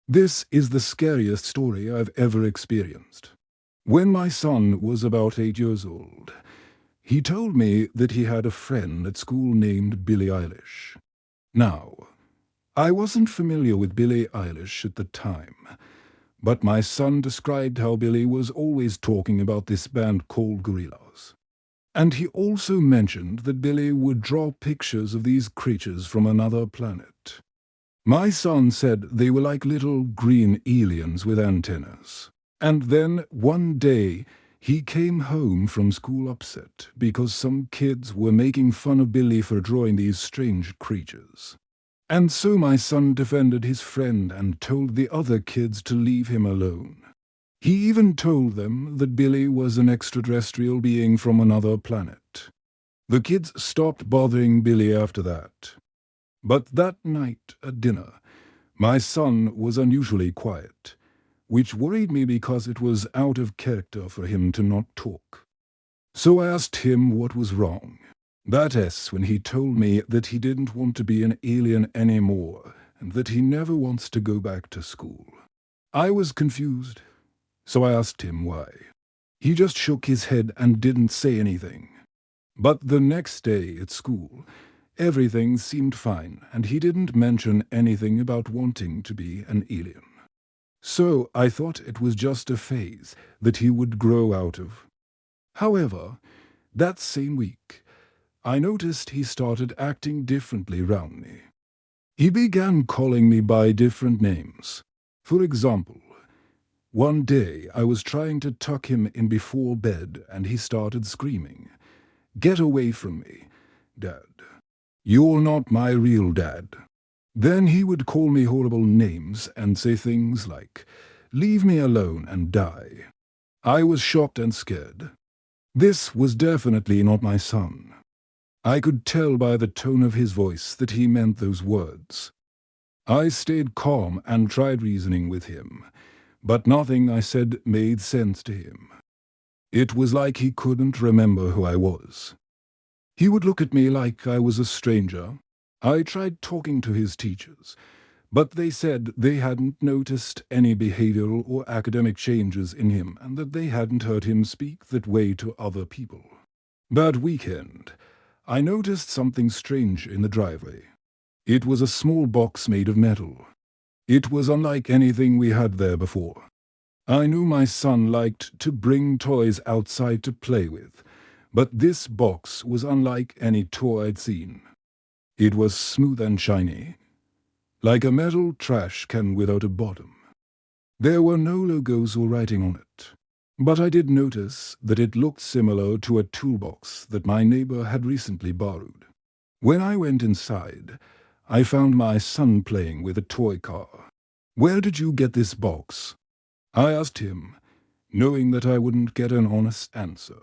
This is the scariest story I've ever experienced. When my son was about 8 years old, he told me that he had a friend at school named Billie Eilish. Now, I wasn't familiar with Billie Eilish at the time, but my son described how Billie was always talking about this band called Gorillaz. And he also mentioned that Billie would draw pictures of these creatures from another planet. My son said they were like little green aliens with antennas. And then, one day, he came home from school upset because some kids were making fun of Billie for drawing these strange creatures. And so my son defended his friend and told the other kids to leave him alone. He even told them that Billie was an extraterrestrial being from another planet. The kids stopped bothering Billie after that. But that night at dinner, my son was unusually quiet, which worried me because it was out of character for him to not talk. So I asked him what was wrong. That's when he told me that he didn't want to be an alien anymore and that he never wants to go back to school. I was confused, so I asked him why. He just shook his head and didn't say anything. But the next day at school, everything seemed fine, and he didn't mention anything about wanting to be an alien. So I thought it was just a phase that he would grow out of. However, that same week, I noticed he started acting differently round me. He began calling me by different names. For example, one day I was trying to tuck him in before bed and he started screaming, "Get away from me, Dad. You're not my real dad." Then he would call me horrible names and say things like, "Leave me alone and die." I was shocked and scared. This was definitely not my son. I could tell by the tone of his voice that he meant those words. I stayed calm and tried reasoning with him, but nothing I said made sense to him. It was like he couldn't remember who I was. He would look at me like I was a stranger. I tried talking to his teachers, but they said they hadn't noticed any behavioral or academic changes in him and that they hadn't heard him speak that way to other people. That weekend, I noticed something strange in the driveway. It was a small box made of metal. It was unlike anything we had there before. I knew my son liked to bring toys outside to play with, but this box was unlike any toy I'd seen. It was smooth and shiny, like a metal trash can without a bottom. There were no logos or writing on it, but I did notice that it looked similar to a toolbox that my neighbor had recently borrowed. When I went inside, I found my son playing with a toy car. "Where did you get this box?" I asked him, knowing that I wouldn't get an honest answer.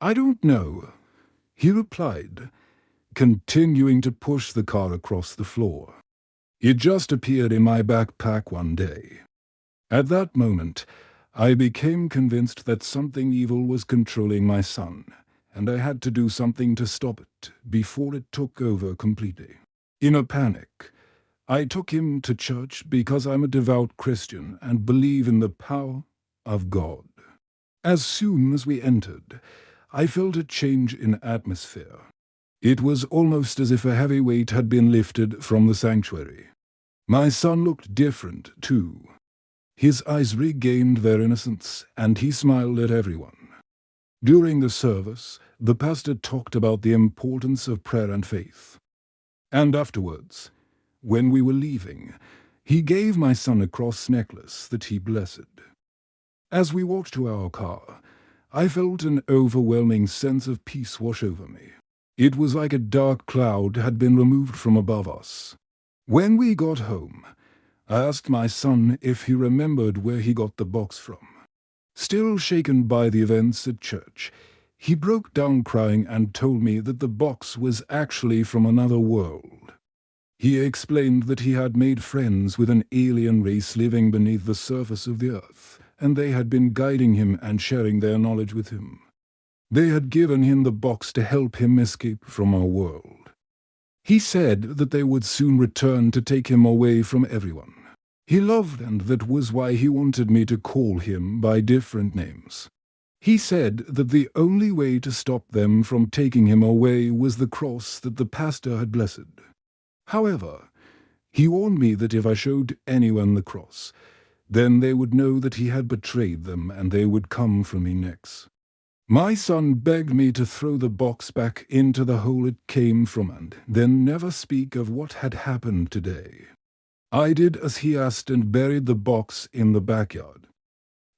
"I don't know," he replied, continuing to push the car across the floor. "It just appeared in my backpack one day." At that moment, I became convinced that something evil was controlling my son, and I had to do something to stop it before it took over completely. In a panic, I took him to church because I'm a devout Christian and believe in the power of God. As soon as we entered, I felt a change in atmosphere. It was almost as if a heavy weight had been lifted from the sanctuary. My son looked different, too. His eyes regained their innocence, and he smiled at everyone. During the service, the pastor talked about the importance of prayer and faith. And afterwards, when we were leaving, he gave my son a cross necklace that he blessed. As we walked to our car, I felt an overwhelming sense of peace wash over me. It was like a dark cloud had been removed from above us. When we got home, I asked my son if he remembered where he got the box from. Still shaken by the events at church, he broke down crying and told me that the box was actually from another world. He explained that he had made friends with an alien race living beneath the surface of the earth, and they had been guiding him and sharing their knowledge with him. They had given him the box to help him escape from our world. He said that they would soon return to take him away from everyone. He loved, and that was why he wanted me to call him by different names. He said that the only way to stop them from taking him away was the cross that the pastor had blessed. However, he warned me that if I showed anyone the cross, then they would know that he had betrayed them and they would come for me next. My son begged me to throw the box back into the hole it came from and then never speak of what had happened today. I did as he asked and buried the box in the backyard.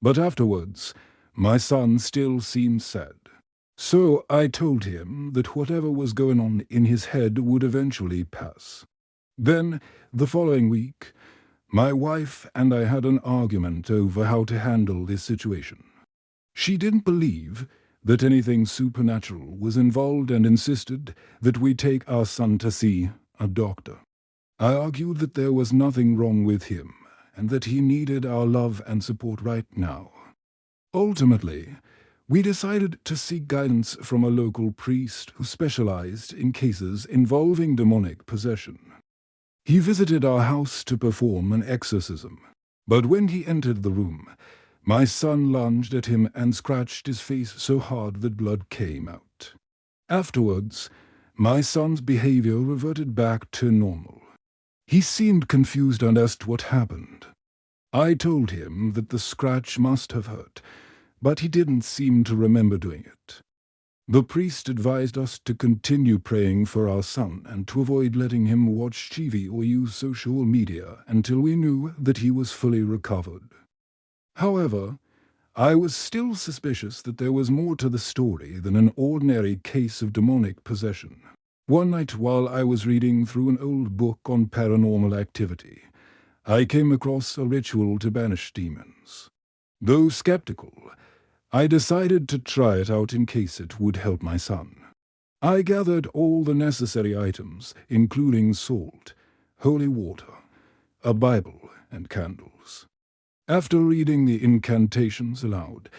But afterwards, my son still seemed sad. So I told him that whatever was going on in his head would eventually pass. Then, the following week, my wife and I had an argument over how to handle this situation. She didn't believe that anything supernatural was involved and insisted that we take our son to see a doctor. I argued that there was nothing wrong with him and that he needed our love and support right now. Ultimately, we decided to seek guidance from a local priest who specialized in cases involving demonic possession. He visited our house to perform an exorcism, but when he entered the room, my son lunged at him and scratched his face so hard that blood came out. Afterwards, my son's behavior reverted back to normal. He seemed confused and asked what happened. I told him that the scratch must have hurt, but he didn't seem to remember doing it. The priest advised us to continue praying for our son and to avoid letting him watch TV or use social media until we knew that he was fully recovered. However, I was still suspicious that there was more to the story than an ordinary case of demonic possession. One night while I was reading through an old book on paranormal activity, I came across a ritual to banish demons. Though skeptical, I decided to try it out in case it would help my son. I gathered all the necessary items, including salt, holy water, a Bible, and candles. After reading the incantations aloud,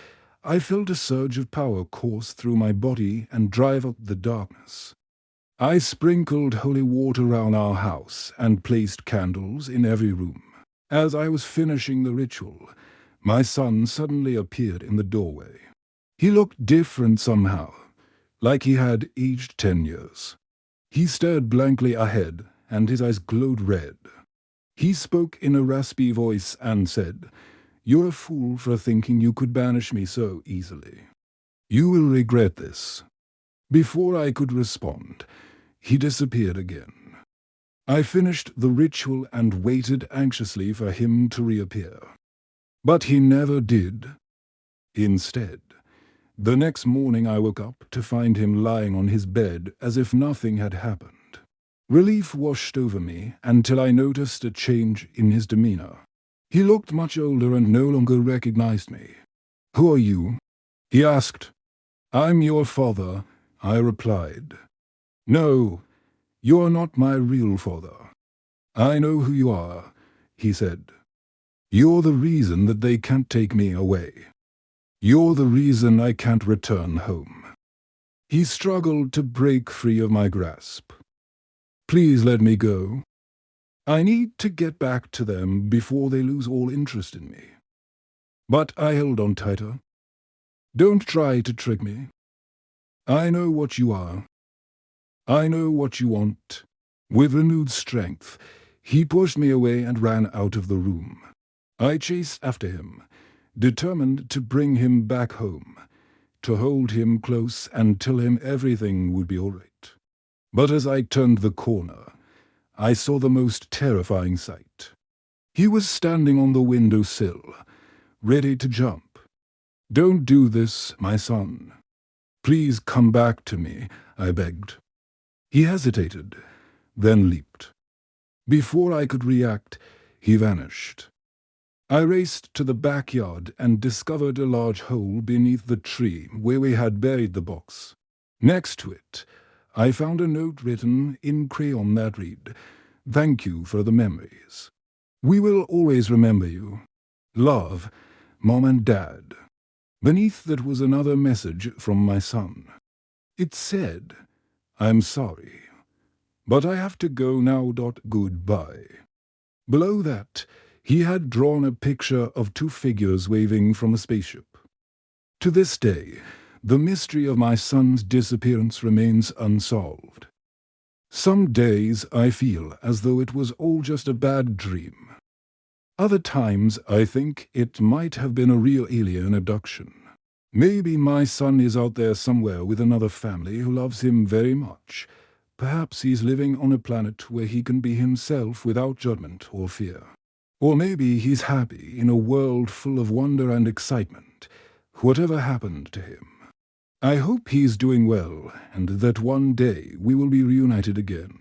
I felt a surge of power course through my body and drive out the darkness. I sprinkled holy water around our house and placed candles in every room. As I was finishing the ritual, my son suddenly appeared in the doorway. He looked different somehow, like he had aged 10 years. He stared blankly ahead, and his eyes glowed red. He spoke in a raspy voice and said, "You're a fool for thinking you could banish me so easily. You will regret this." Before I could respond, he disappeared again. I finished the ritual and waited anxiously for him to reappear. But he never did. Instead, the next morning I woke up to find him lying on his bed as if nothing had happened. Relief washed over me until I noticed a change in his demeanor. He looked much older and no longer recognized me. "Who are you?" he asked. "I'm your father," I replied. "No, you're not my real father." "I know who you are," he said. "You're the reason that they can't take me away. You're the reason I can't return home." He struggled to break free of my grasp. "Please let me go. I need to get back to them before they lose all interest in me." But I held on tighter. "Don't try to trick me. I know what you are. I know what you want." With renewed strength, he pushed me away and ran out of the room. I chased after him, determined to bring him back home, to hold him close and tell him everything would be all right. But as I turned the corner, I saw the most terrifying sight. He was standing on the windowsill, ready to jump. "Don't do this, my son. Please come back to me," I begged. He hesitated, then leaped. Before I could react, he vanished. I raced to the backyard and discovered a large hole beneath the tree where we had buried the box. Next to it, I found a note written in crayon that read, "Thank you for the memories. We will always remember you. Love, Mom and Dad." Beneath that was another message from my son. It said, "I'm sorry, but I have to go now. Goodbye." Below that, He had drawn a picture of two figures waving from a spaceship. To this day, the mystery of my son's disappearance remains unsolved. Some days I feel as though it was all just a bad dream. Other times I think it might have been a real alien abduction. Maybe my son is out there somewhere with another family who loves him very much. Perhaps he's living on a planet where he can be himself without judgment or fear. Or maybe he's happy in a world full of wonder and excitement, whatever happened to him. I hope he's doing well, and that one day we will be reunited again.